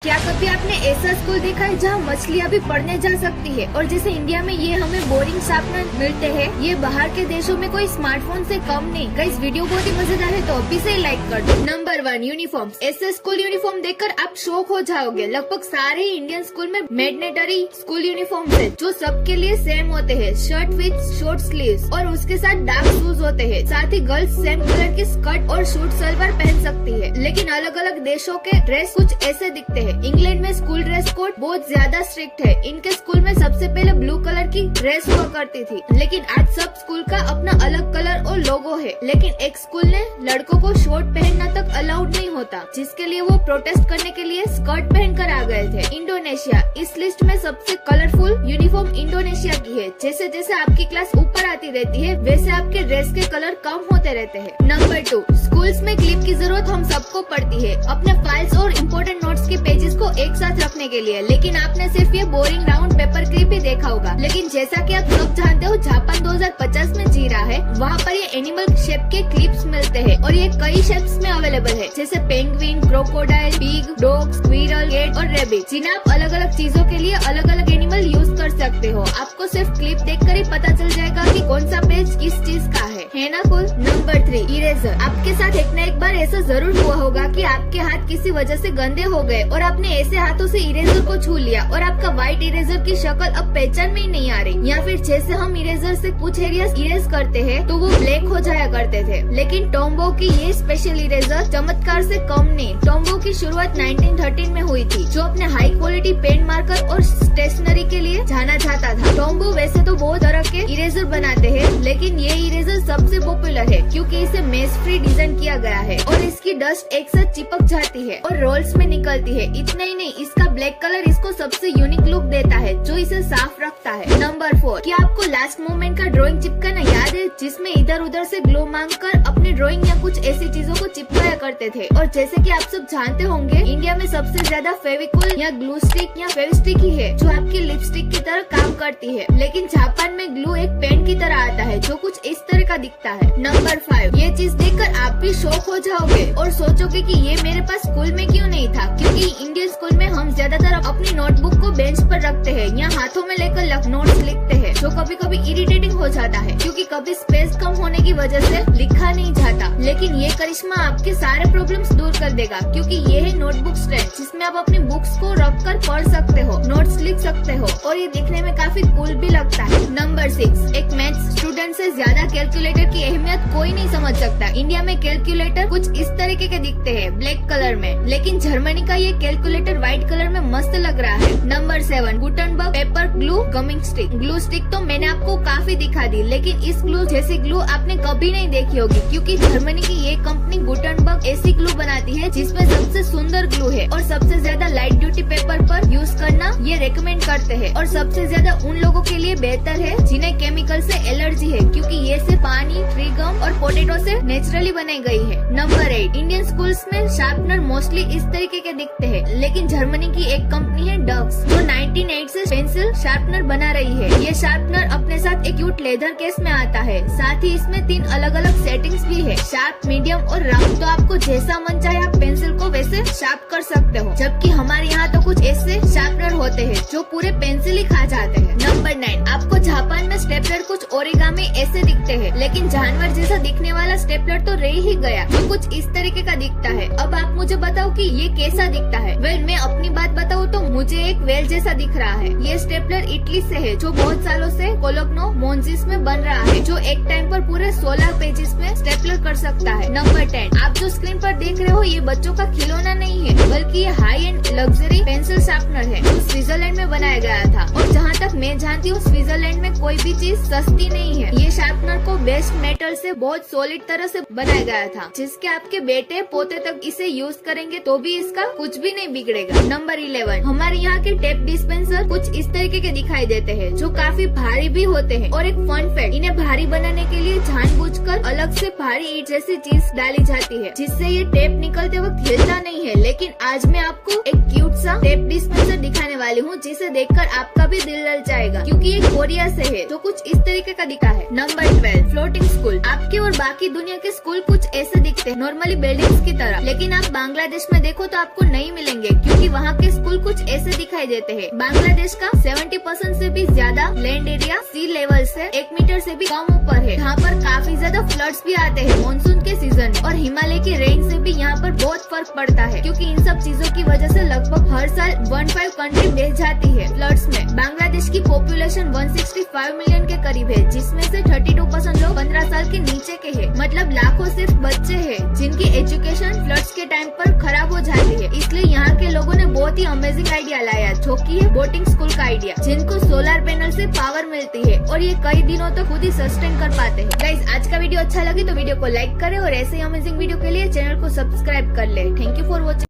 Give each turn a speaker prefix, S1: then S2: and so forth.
S1: क्या कभी आपने ऐसा स्कूल देखा है जहाँ मछलियाँ भी पढ़ने जा सकती है और जैसे इंडिया में ये हमें बोरिंग शार्पनर मिलते हैं, ये बाहर के देशों में कोई स्मार्टफोन से कम नहीं। गाइस वीडियो बहुत ही मजेदार है तो अभी से लाइक कर दो। Number 1 uniform. ऐसे स्कूल यूनिफॉर्म देखकर आप शॉक हो जाओगे। लगभग सारे इंडियन स्कूल में मैंडेटरी स्कूल यूनिफॉर्म है जो सबके लिए सेम होते हैं। शर्ट विद शॉर्ट स्लीव्स और उसके साथ डार्क शूज होते हैं। साथ ही गर्ल्स सेम कलर की स्कर्ट और सूट सलवार पहन सकती है। लेकिन अलग अलग देशों के ड्रेस कुछ ऐसे दिखते हैं। इंग्लैंड में स्कूल ड्रेस कोड बहुत ज्यादा स्ट्रिक्ट है। इनके स्कूल में सबसे पहले ब्लू कलर की ड्रेस हुआ करती थी, लेकिन आज सब स्कूल का अपना अलग कलर और लोगो है। लेकिन एक स्कूल ने लड़कों को शॉर्ट पहनना तक अलाउड नहीं होता, जिसके लिए वो प्रोटेस्ट करने के लिए स्कर्ट पहनकर आ गए थे। इंडोनेशिया। इस लिस्ट में सबसे कलरफुल यूनिफॉर्म इंडोनेशिया की है। जैसे जैसे आपकी क्लास ऊपर आती रहती है वैसे आपके ड्रेस के कलर कम होते रहते हैं। नंबर 2 स्कूल्स में क्लिप की जरूरत हम सबको पड़ती है अपने फाइल्स और इम्पोर्टेंट नोट्स के पेजेस को एक साथ रखने के लिए। लेकिन आपने सिर्फ ये बोरिंग राउंड पेपर क्लिप ही देखा होगा। लेकिन जैसा कि आप सब जानते हो जापान 2050 में जी रहा है, वहाँ पर ये एनिमल शेप के क्लिप्स मिलते हैं और ये कई शेप्स में अवेलेबल है, जैसे penguin, crocodile, pig, dog, squirrel, cat और रैबिट, जिन्हें आप अलग अलग चीजों के लिए अलग अलग एनिमल यूज कर सकते हो। आपको सिर्फ क्लिप देखकर ही पता चल जाएगा कि कौन सा पेज किस चीज का है ना कुल। Number 3 eraser. आपके साथ एक न एक बार ऐसा जरूर हुआ होगा कि आपके हाथ किसी वजह से गंदे हो गए और आपने ऐसे हाथों से इरेजर को छू लिया और आपका व्हाइट इरेजर की शक्ल अब पहचान में ही नहीं आ रही। या फिर जैसे हम इरेजर से कुछ एरियाज इरेज करते हैं तो वो ब्लैक हो जाया करते थे। लेकिन टॉम्बो की ये स्पेशल इरेजर चमत्कार से कम नहीं। टॉम्बो की शुरुआत 1913 में हुई थी, जो अपने हाई क्वालिटी पेन मार्कर और स्टेशनरी के लिए जाना जाता था। टॉम्बो वैसे तो बहुत तरह के इरेजर बनाते हैं, लेकिन ये इरेजर सबसे पॉपुलर है क्योंकि इसे मेस फ्री डिजाइन किया गया है और इसकी डस्ट एक साथ चिपक जाती है और रोल्स में निकलती है। इतना ही नहीं, इसका ब्लैक कलर इसको सबसे यूनिक लुक देता है जो इसे साफ रखता है। नंबर 4 क्या आपको लास्ट मोमेंट का ड्राइंग चिपकाना याद है, जिसमें इधर उधर से ग्लो मांगकर अपनी ड्राइंग या कुछ ऐसी चीजों को चिपकाया करते थे। और जैसे कि आप सब जानते होंगे, इंडिया में सबसे ज्यादा फेविकोल या ग्लू स्टिक या फेविस्टिक ही है जो आपकी लिपस्टिक की तरह काम करती है। लेकिन जापान में ग्लू एक पेन की तरह आता है जो कुछ इस तरह का दिखता है। नंबर 5 ये चीज देखकर आप भी शॉक हो जाओगे और सोचोगे कि ये मेरे पास स्कूल में क्यों नहीं था, क्योंकि इंडियन स्कूल में हम ज्यादातर अपनी नोटबुक को बेंच पर रखते हैं या हाथों में लेकर नोट्स लिखते हैं, जो कभी कभी इरिटेटिंग हो जाता है क्योंकि कभी स्पेस कम होने की वजह से लिखा नहीं जाता। लेकिन ये करिश्मा आपके सारे प्रॉब्लम्स दूर कर देगा, क्योंकि ये है नोटबुक स्टैंड, जिसमें आप अपनी बुक्स को रखकर पढ़ सकते हो, नोट्स लिख सकते हो और ये दिखने में काफी कूल भी लगता है। नंबर 6 एक मैथ्स स्टूडेंट से ज्यादा कैलकुलेटर की अहमियत कोई नहीं समझ सकता। इंडिया में कैलकुलेटर कुछ इस तरीके के दिखते हैं ब्लैक कलर में, लेकिन जर्मनी का ये कैलकुलेटर व्हाइट कलर में मस्त लग रहा है। Number 7 Gutenberg paper glue gaming stick. Glue stick तो मैंने आपको काफी दिखा दी, लेकिन इस ग्लू जैसी ग्लू आपने कभी नहीं देखी होगी, क्योंकि जर्मनी की ये कंपनी गुटेनबर्ग ऐसी ग्लू बनाती है जिसमें सबसे सुंदर ग्लू है और सबसे ज्यादा लाइट ड्यूटी पेपर पर यूज करना ये रेकमेंड करते हैं और सबसे ज्यादा उन लोगों के लिए बेहतर है जिन्हें केमिकल से एलर्जी है, क्योंकि ये से पानी, ट्री गम और पोटैटो से नेचुरली बनाई गई है। नंबर 8 इंडियन स्कूल्स में शार्पनर मोस्टली इस तरीके के दिखते हैं, लेकिन जर्मनी की एक कंपनी है डक्स जो 1908 से पेंसिल शार्पनर बना रही है। ये शार्पनर अपने साथ एक क्यूट लेदर केस में आता है। साथ ही इसमें 3 अलग अलग सेटिंग्स भी है, शार्प, मीडियम और राउंड। तो आपको जैसा मन चाहे आप पेंसिल को वैसे शार्प कर सकते हो, जबकि हमारे यहाँ तो कुछ ऐसे शार्पनर होते हैं जो पूरे पेंसिल ही खा जाते हैं। नंबर 9 आपको जापान में स्टेपलर कुछ ओरिगामी ऐसे दिखते हैं, लेकिन जानवर जैसा दिखने वाला स्टेपलर तो रह ही गया जो कुछ इस तरीके का दिखता है। अब आप मुझे बताओ कि ये कैसा दिखता है। वेल मैं अपनी बात बताऊँ तो मुझे एक वेल जैसा दिख रहा है। ये स्टेपलर इटली से है जो बहुत सालों से कोलोग्नो मोन्जिस में बन रहा है, जो एक टाइम पर पूरे 16 पेजेस में स्टेपलर कर सकता है। नंबर 10 आप जो स्क्रीन पर देख रहे हो ये बच्चों का खिलौना नहीं है, बल्कि ये high and luxury pencil sharpener है जो स्विट्जरलैंड में बनाया गया था। और जहाँ तक मैं जानती हूँ स्विट्जरलैंड में कोई भी चीज सस्ती नहीं है। ये शार्पनर को बेस्ट मेटल से बहुत सॉलिड तरह से बनाया गया था, जिसके आपके बेटे पोते तक इसे यूज करेंगे तो भी इसका कुछ भी नहीं बिगड़ेगा। नंबर 11 हमारे यहाँ के टेप डिस्पेंसर कुछ इस तरीके के दिखाई देते हैं, जो काफी भारी भी होते हैं। और एक फन फैक्ट, इन्हें भारी बनाने के लिए जानबूझकर अलग से भारी ईंट जैसी चीज डाली जाती है, जिससे ये टेप निकलते वक्त हिलता नहीं है। लेकिन आज मैं आपको एक क्यूट सा टेप डिस्पेंसर दिखाने वाली हूँ जिसे देखकर आपका भी दिल ललचाएगा, क्योंकि ये कोरिया से है जो कुछ इस तरीके का दिखा है। Number 12, floating school. आपके और बाकी दुनिया के स्कूल कुछ ऐसे दिखते हैं, नॉर्मली बिल्डिंग्स की तरह, लेकिन आप बांग्लादेश में देखो तो आपको नहीं मिलेंगे, क्योंकि वहाँ के स्कूल कुछ ऐसे दिखाई देते हैं। बांग्लादेश का 70% से भी ज्यादा लैंड एरिया सी लेवल से 1 मीटर से भी कम ऊपर है, जहाँ पर काफी ज्यादा फ्लड्स भी आते हैं मानसून के सीजन में, और हिमालय की रेंज से भी यहाँ पर बहुत फर्क पड़ता है, क्योंकि इन सब चीजों की वजह से लगभग हर साल 15 कंट्री बह जाती है फ्लड्स में। बांग्लादेश की पॉपुलेशन 165 मिलियन के करीब है, जिसमें से 32% लोग 15 साल के नीचे के हैं। मतलब लाखों सिर्फ बच्चे हैं जिनकी एजुकेशन फ्लड्स के टाइम पर खराब हो जाती है। इसलिए यहाँ के लोगों ने बहुत ही अमेजिंग आइडिया लाया, जो की है बोटिंग स्कूल का आइडिया, जिनको सोलर पैनल से पावर मिलती है और ये कई दिनों तक खुद ही सस्टेन कर पाते हैं। गाइस, आज का वीडियो अच्छा लगे तो वीडियो को लाइक करें और ऐसे ही अमेजिंग वीडियो के लिए चैनल को सब्सक्राइब कर ले। Thank you for watching.